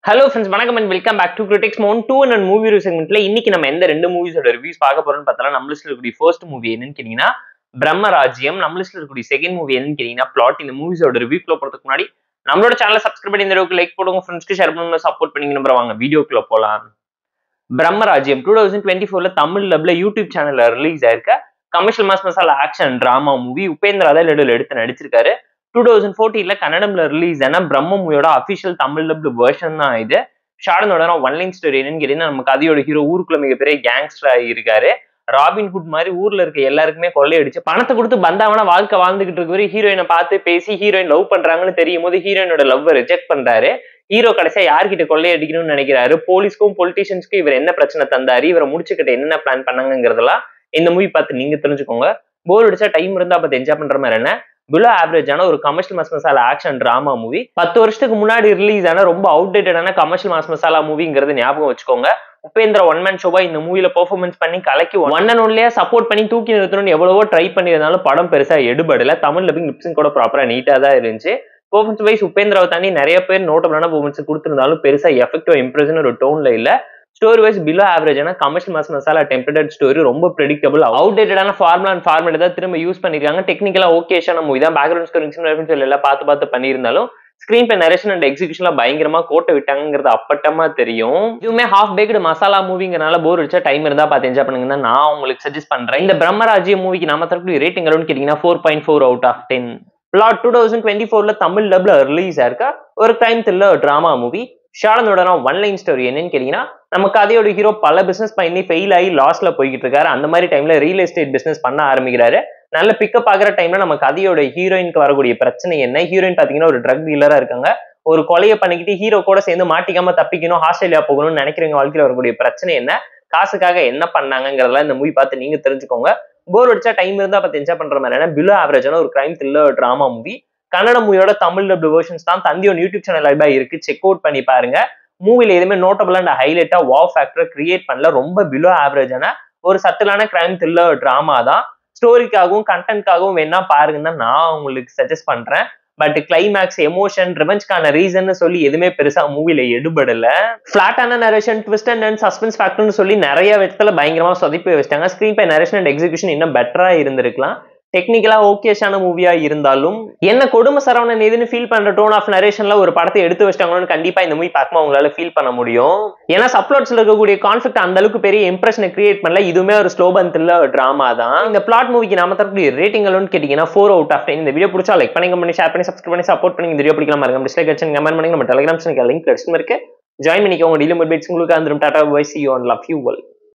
Hello friends, வணக்கம் and welcome back to Critics Moon 2 and movie review segmentல இன்னைக்கு நம்ம எந்த ரெண்டு மூவிஸோட ரிவ்யூஸ் பார்க்க போறோம்னு பார்த்தா நம்ம லிஸ்ட்ல இருக்கக்கூடிய ஃபர்ஸ்ட் மூவி என்னன்னு கேட்டீங்கன்னா பிரம்மராஜ்யம். நம்ம லிஸ்ட்ல இருக்கக்கூடிய செகண்ட் மூவி என்னன்னு கேட்டீங்கன்னா பிளாட். இந்த மூவிஸோட ரிவ்யூக்குள்ள போறதுக்கு முன்னாடி நம்மளோட சேனலை சப்ஸ்கிரைப் பண்ணி இந்த வீடியோக்கு லைக் போடுங்க, ஃப்ரெண்ட்ஸ்க்கு ஷேர் பண்ணுங்க, சப்போர்ட் பண்ணி நம்பர் வாங்க வீடியோக்குள்ள போலாம். பிரம்மராஜ்யம் 2024ல தமிழ் டப்ல யூடியூப் சேனல்ல ரிலீஸ் ஆயிருக்க commercial mass masala action drama movie. Upendra தான் நடுவில் எடுத்து நடிச்சிருக்காரு. 2014ல கன்னடம்ல ரிலீஸ் ஆன பிரம்ம மூவியோட அபிஷியல் தமிழ் டப்டு வெர்ஷன் தான் இது. ஷார்டனோட ஒன்லைன் ஸ்டோரி என்னன்னு கேட்டீங்கன்னா, நம்ம கதையோட ஹீரோ ஊருக்குள்ள மிகப்பெரிய கேங்ஸ்டரா இருக்காரு. ராபின்ஹுட் மாதிரி ஊர்ல இருக்க எல்லாருக்குமே கொள்ளையடிச்சு பணத்தை கொடுத்து பந்தாவன வாழ்க்கை வாழ்ந்துகிட்டு இருக்க ஹீரோயினை பார்த்து பேசி ஹீரோயின் லவ் பண்றாங்கன்னு தெரியும் போது ஹீரோயினோட லவ் ரிஜெக்ட் பண்றாரு. ஹீரோ கடைசியா யார்கிட்ட கொள்ளையடிக்கணும்னு நினைக்கிறாரு, போலீஸ்க்கும் பொலிட்டீஷியன்ஸ்க்கும் இவர் என்ன பிரச்சனை தந்தாரு, இவரை முடிச்சுக்கிட்ட என்னென்ன பிளான் பண்ணாங்கிறதெல்லாம் இந்த மூவி பார்த்து நீங்க தெரிஞ்சுக்கோங்க. போர் அடிச்சா டைம் இருந்தா பார்த்து என்ஜாய் பண்ற மாதிரி என்ன பிலோ ஆவரேஜான ஒரு commercial mass masala action drama movie. 10 வருஷத்துக்கு முன்னாடி ரிலீஸ் ஆன ரொம்ப அவுடேட்டடான கமர்ஷியல் மாஸ் மசாலா மூவிங்கிறது ஞாபகம் வச்சுக்கோங்க. உபேந்திரா ஒன் மேன் ஷோவா இந்த மூவில பெர்ஃபார்மன்ஸ் பண்ணி கலக்கி ஒன் அண்ட் ஒன்லியா சப்போர்ட் பண்ணி தூக்கி நிறுத்தணும்னு எவ்வளவோ ட்ரை பண்ணியிருந்தாலும் படம் பெருசா எடுபடல. தமிழ் டப்பிங் லிப்சிங் கூட ப்ராப்பரா நீட்டா தான் இருந்துச்சு. பெர்ஃபார்மன்ஸ் வைஸ் உபேந்திராவை தாண்டி நிறைய பேர் நோட்டபிளான பெர்ஃபார்மன்ஸ் கொடுத்திருந்தாலும் பெருசா எஃபெக்டிவா இம்ப்ரெஷன் ஒரு டோன்ல இல்ல. ஸ்டோரி வைஸ் பிலோ ஆவரேஜான commercial mass masala templated story, ரொம்ப ப்ரெடிக்டபிள் அவுடேட்டடான ஃபார்முலா அண்ட் ஃபார்மேட் தான் திரும்ப யூஸ் பண்ணிருக்காங்க. டெக்னிக்கலா ஓகேஷான மூவி தான். பேக்ரவுண்ட் ஸ்கோரிங் எல்லாம் பார்த்து பண்ணியிருந்தாலும் ஸ்கிரீன் பிளே நரேஷன் அண்ட் எக்ஸிகியூஷன்ல பயங்கரமா கோட்டை விட்டாங்கிறது அப்பட்டமா தெரியும். இதுவுமே ஹாஃப் பேக்டு மசாலா மூவிங்கனால போர் அடிச்சா டைம் இருந்தா பார்த்து என்ஜாய் பண்ணுங்க தான் நான் உங்களுக்கு சஜஸ்ட் பண்றேன். இந்த பிரம்மராஜ்யம் மூவிக்கு நாம தரக்கூடிய ரேட்டிங் எவ்வளவுன்னு கேட்டீங்கன்னா 4.4 out of 10. பிளாட் 2024ல தமிழ் டப்ல ரிலீஸ் ஆயிருக்க ஒரு கிரைம் த்ரில்லர் டிராமா மூவி. ஷார்டனோட ஒன்லைன் ஸ்டோரி என்னன்னு கேட்டீங்கன்னா, நம்ம கதையோட ஹீரோ பல பிசினஸ் பண்ணி ஃபெயில் ஆகி லாஸ்ல போய்கிட்டு இருக்காரு. அந்த மாதிரி டைம்ல ரியல் எஸ்டேட் பிசினஸ் பண்ண ஆரம்பிக்கிறாரு. நல்ல பிக்கப் ஆகிற டைம்ல நம்ம கதையோட ஹீரோயினுக்கு வரக்கூடிய பிரச்சனை என்ன, ஹீரோயின் பாத்தீங்கன்னா ஒரு ட்ரக் டீலரா இருக்காங்க. ஒரு கொலையை பண்ணிக்கிட்டு ஹீரோ கூட சேர்ந்து மாட்டிக்காம தப்பிக்கணும், ஆஸ்திரேலியா போகணும்னு நினைக்கிறவங்க வாழ்க்கையில வரக்கூடிய பிரச்சனை என்ன, காசுக்காக என்ன பண்ணாங்கிறதெல்லாம் இந்த மூவி பார்த்து நீங்க தெரிஞ்சுக்கோங்க. போர் அடிச்சா டைம் இருந்தா பார்த்து என்ஜாய் பண்ற மாதிரி பிலோ ஆவரேஜான ஒரு crime thriller drama movie. Kannada மூவியோட தமிழ் டப்டு வெர்ஷன்ஸ் தான் தந்தியோட யூடியூப் சேனல் லைவா இருக்கு, செக் அவுட் பண்ணி பாருங்க. மூவில எதுவுமே நோட்டபிள் அண்ட் ஹைலைட்டா வாவ் ஃபேக்டர் கிரியேட் பண்ணல. ரொம்ப பிலோ ஆவரேஜான ஒரு சட்டிலான கிரைம் த்ரில்லர் டிராமா தான். ஸ்டோரிக்காகவும் கண்டென்ட்காகவும் வேணா பாருங்கன்னு தான் நான் உங்களுக்கு சஜஸ்ட் பண்றேன். பட் கிளைமேக்ஸ், எமோஷன், ரிவெஞ்ச்கான ரீசன் சொல்லி எதுவுமே பெருசா மூவில எடுபடல. பிளாட்டான நரேஷன், ட்விஸ்ட் அண்ட் சஸ்பென்ஸ் ஃபேக்டர்னு சொல்லி நிறைய விதத்துல பயங்கரமா சொதப்பி வச்சிட்டாங்க. Screen play narration and execution இன்னும் பெட்டரா இருந்திருக்கலாம். டெக்னிக்கலா ஓகேஷான மூவியா இருந்தாலும் என்ன கொடுமை சரவணன் எதுன்னு ஃபீல் பண்ற டோன் ஆஃப் நரேஷன்ல ஒரு படத்தை எடுத்து வச்சிட்டாங்கன்னு கண்டிப்பா இந்த மூவி பார்க்கும்போது உங்களால ஃபீல் பண்ண முடியும். ஏன்னா சப்ளாட்ஸ்ல இருக்கக்கூடிய கான்ஃபிளிக்ட் அந்த அளவுக்கு பெரிய இம்ப்ரெஷனை கிரியேட் பண்ணல. இதுவுமே ஒரு ஸ்லோ பர்ன் த்ரில்லர் டிராமா தான். இந்த பிளாட் மூவிக்கு நாம தரக்கூடிய ரேட்டிங் எவ்வளவுன்னு கேட்டீங்கன்னா 4 out of 10. இந்த வீடியோ பிடிச்சா லைக் பண்ணி ஷேர் பண்ணி சப்ஸ்கிரைப் பண்ணி சப்போர்ட் பண்ணி இந்த வீடியோ பிடிக்கலாம் மறக்காம டிஸ்லைக் அடிச்சு கமெண்ட் பண்ணுங்க. நம்ம டெலிகிராம் சேனலுக்கு லிங்க் டிஸ்கிரிப்ஷன்ல இருக்கு, ஜாயின் பண்ணிக்கோங்க. டெய்லி அப்டேட்ஸ் உங்களுக்கு வந்துரும். Tata bye, see you and love you all.